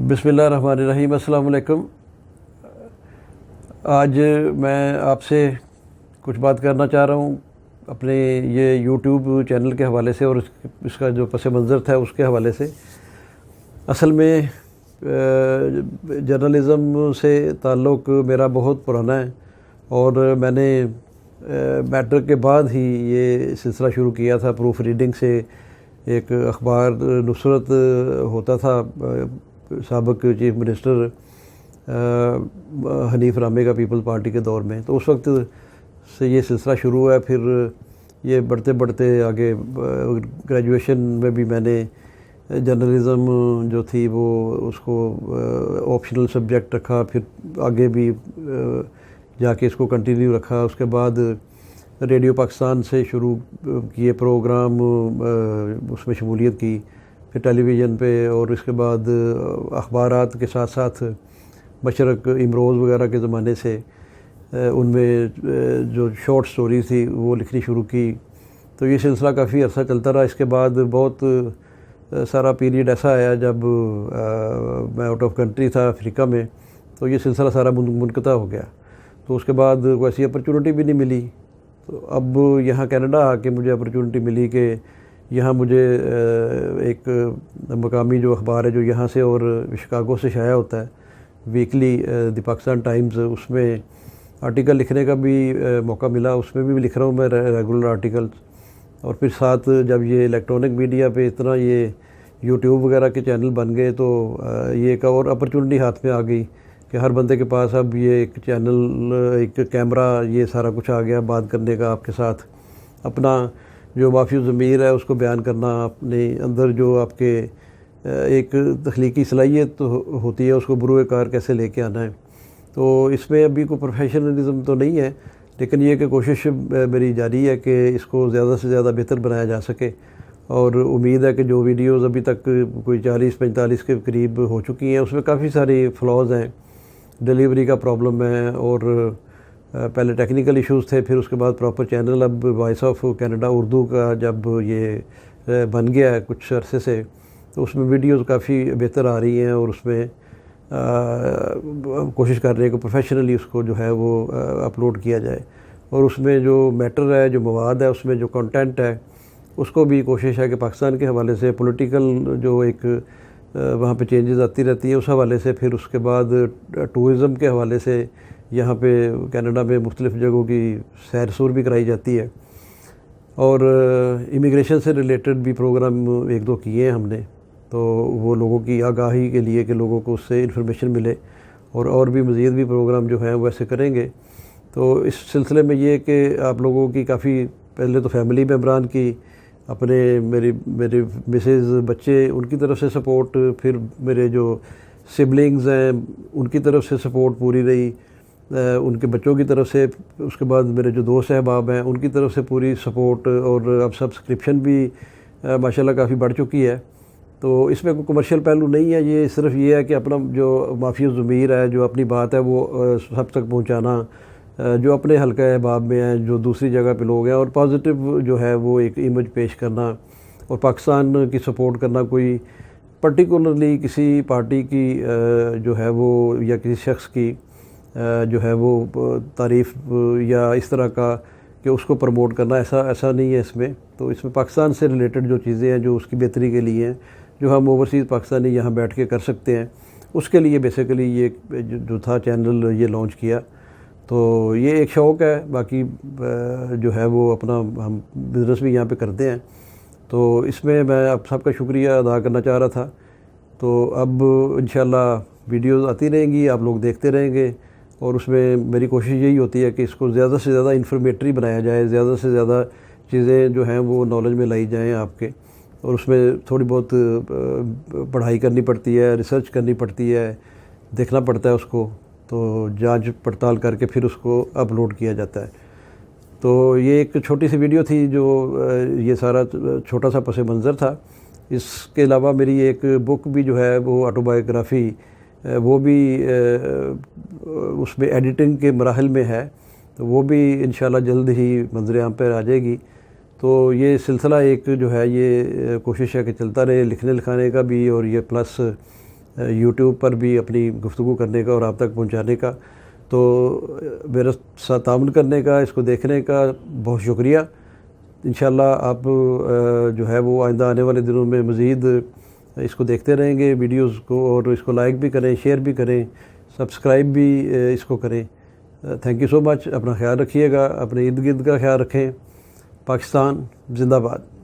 بسم اللہ الرحمن الرحیم۔ السلام علیکم۔ آج میں آپ سے کچھ بات کرنا چاہ رہا ہوں اپنے یہ یوٹیوب چینل کے حوالے سے اور اس کا جو پس منظر تھا اس کے حوالے سے۔ اصل میں جرنلزم سے تعلق میرا بہت پرانا ہے اور میں نے میٹرک کے بعد ہی یہ سلسلہ شروع کیا تھا پروف ریڈنگ سے۔ ایک اخبار نصرت ہوتا تھا، سابق چیف منسٹر حنیف رامے کا پیپل پارٹی کے دور میں، تو اس وقت سے یہ سلسلہ شروع ہوا ہے۔ پھر یہ بڑھتے بڑھتے آگے گریجویشن میں بھی میں نے جرنلزم جو تھی وہ اس کو آپشنل سبجیکٹ رکھا، پھر آگے بھی جا کے اس کو کنٹینیو رکھا۔ اس کے بعد ریڈیو پاکستان سے شروع کیے پروگرام، اس میں شمولیت کی، پھر ٹیلی ویژن پہ، اور اس کے بعد اخبارات کے ساتھ ساتھ مشرق امروز وغیرہ کے زمانے سے ان میں جو شارٹ سٹوری تھی وہ لکھنی شروع کی۔ تو یہ سلسلہ کافی عرصہ چلتا رہا۔ اس کے بعد بہت سارا پیریڈ ایسا آیا جب میں آؤٹ آف کنٹری تھا افریقہ میں، تو یہ سلسلہ سارا منقطع ہو گیا۔ تو اس کے بعد کوئی ایسی اپرچونٹی بھی نہیں ملی۔ تو اب یہاں کینیڈا آ کے مجھے اپرچونٹی ملی کہ یہاں مجھے ایک مقامی جو اخبار ہے جو یہاں سے اور شکاگو سے شائع ہوتا ہے، ویکلی دی پاکستان ٹائمز، اس میں آرٹیکل لکھنے کا بھی موقع ملا۔ اس میں بھی لکھ رہا ہوں میں ریگولر آرٹیکلز، اور پھر ساتھ جب یہ الیکٹرانک میڈیا پہ اتنا یہ یوٹیوب وغیرہ کے چینل بن گئے تو یہ ایک اور اپرچونٹی ہاتھ میں آ گئی کہ ہر بندے کے پاس اب یہ ایک چینل، ایک کیمرہ، یہ سارا کچھ آ گیا بات کرنے کا، آپ کے ساتھ اپنا جو مافی ضمیر ہے اس کو بیان کرنا، اپنے اندر جو آپ کے ایک تخلیقی صلاحیت ہوتی ہے اس کو بروئے کار کیسے لے کے آنا ہے۔ تو اس میں ابھی کوئی پروفیشنلزم تو نہیں ہے، لیکن یہ کہ کوشش میری جاری ہے کہ اس کو زیادہ سے زیادہ بہتر بنایا جا سکے، اور امید ہے کہ جو ویڈیوز ابھی تک کوئی 40-45 کے قریب ہو چکی ہیں، اس میں کافی ساری فلاز ہیں، ڈیلیوری کا پرابلم ہے، اور پہلے ٹیکنیکل ایشوز تھے، پھر اس کے بعد پراپر چینل اب وائس آف کینیڈا اردو کا جب یہ بن گیا ہے کچھ عرصے سے، تو اس میں ویڈیوز کافی بہتر آ رہی ہیں، اور اس میں کوشش کر رہے ہیں کہ پروفیشنلی اس کو جو ہے وہ اپلوڈ کیا جائے، اور اس میں جو میٹر ہے، جو مواد ہے، اس میں جو کنٹینٹ ہے، اس کو بھی کوشش ہے کہ پاکستان کے حوالے سے پولیٹیکل جو ایک وہاں پہ چینجز آتی رہتی ہیں اس حوالے سے، پھر اس کے بعد ٹورزم کے حوالے سے یہاں پہ کینیڈا میں مختلف جگہوں کی سیر سور بھی کرائی جاتی ہے، اور امیگریشن سے ریلیٹڈ بھی پروگرام ایک دو کیے ہیں ہم نے، تو وہ لوگوں کی آگاہی کے لیے کہ لوگوں کو اس سے انفارمیشن ملے، اور بھی مزید بھی پروگرام جو ہیں وہ ایسے کریں گے۔ تو اس سلسلے میں یہ کہ آپ لوگوں کی کافی پہلے تو فیملی ممبران کی، اپنے میری مسز، بچے، ان کی طرف سے سپورٹ، پھر میرے جو سبلنگز ہیں ان کی طرف سے سپورٹ پوری رہی، ان کے بچوں کی طرف سے، اس کے بعد میرے جو دوست احباب ہیں ان کی طرف سے پوری سپورٹ، اور اب سبسکرپشن بھی ماشاءاللہ کافی بڑھ چکی ہے۔ تو اس میں کوئی کمرشل پہلو نہیں ہے، یہ صرف یہ ہے کہ اپنا جو مافی ضمیر ہے، جو اپنی بات ہے وہ سب تک پہنچانا، جو اپنے حلقہ احباب میں ہیں، جو دوسری جگہ پہ لوگ ہیں، اور پازیٹیو جو ہے وہ ایک امیج پیش کرنا، اور پاکستان کی سپورٹ کرنا، کوئی پرٹیکولرلی کسی پارٹی کی جو ہے وہ یا کسی شخص کی جو ہے وہ تعریف یا اس طرح کا کہ اس کو پروموٹ کرنا، ایسا نہیں ہے اس میں۔ تو اس میں پاکستان سے ریلیٹڈ جو چیزیں ہیں جو اس کی بہتری کے لیے ہیں، جو ہم اوورسیز پاکستانی یہاں بیٹھ کے کر سکتے ہیں، اس کے لیے بیسیکلی یہ جو تھا چینل یہ لانچ کیا۔ تو یہ ایک شوق ہے، باقی جو ہے وہ اپنا ہم بزنس بھی یہاں پہ کرتے ہیں۔ تو اس میں آپ سب کا شکریہ ادا کرنا چاہ رہا تھا۔ تو اب انشاءاللہ ویڈیوز آتی رہیں گی، آپ لوگ دیکھتے رہیں گے، اور اس میں میری کوشش یہی ہوتی ہے کہ اس کو زیادہ سے زیادہ انفارمیٹری بنایا جائے، زیادہ سے زیادہ چیزیں جو ہیں وہ نالج میں لائی جائیں آپ کے، اور اس میں تھوڑی بہت پڑھائی کرنی پڑتی ہے، ریسرچ کرنی پڑتی ہے، دیکھنا پڑتا ہے اس کو، تو جانچ پڑتال کر کے پھر اس کو اپلوڈ کیا جاتا ہے۔ تو یہ ایک چھوٹی سی ویڈیو تھی جو یہ سارا چھوٹا سا پس منظر تھا۔ اس کے علاوہ میری ایک بک بھی جو ہے وہ آٹو بایوگرافی، وہ بھی اس میں ایڈیٹنگ کے مراحل میں ہے، تو وہ بھی انشاءاللہ جلد ہی منظر عام پر آ جائے گی۔ تو یہ سلسلہ ایک جو ہے یہ کوشش ہے کہ چلتا رہے، لکھنے لکھانے کا بھی، اور یہ پلس یوٹیوب پر بھی اپنی گفتگو کرنے کا اور آپ تک پہنچانے کا. تو میرے ساتھ تعاون کرنے کا، اس کو دیکھنے کا بہت شکریہ. انشاءاللہ آپ جو ہے وہ آئندہ آنے والے دنوں میں مزید اس کو دیکھتے رہیں گے ویڈیوز کو، اور اس کو لائک بھی کریں، شیئر بھی کریں، سبسکرائب بھی اس کو کریں. تھینک یو سو مچ. اپنا خیال رکھیے گا، اپنے ارد گرد کا خیال رکھیں. پاکستان زندہ باد.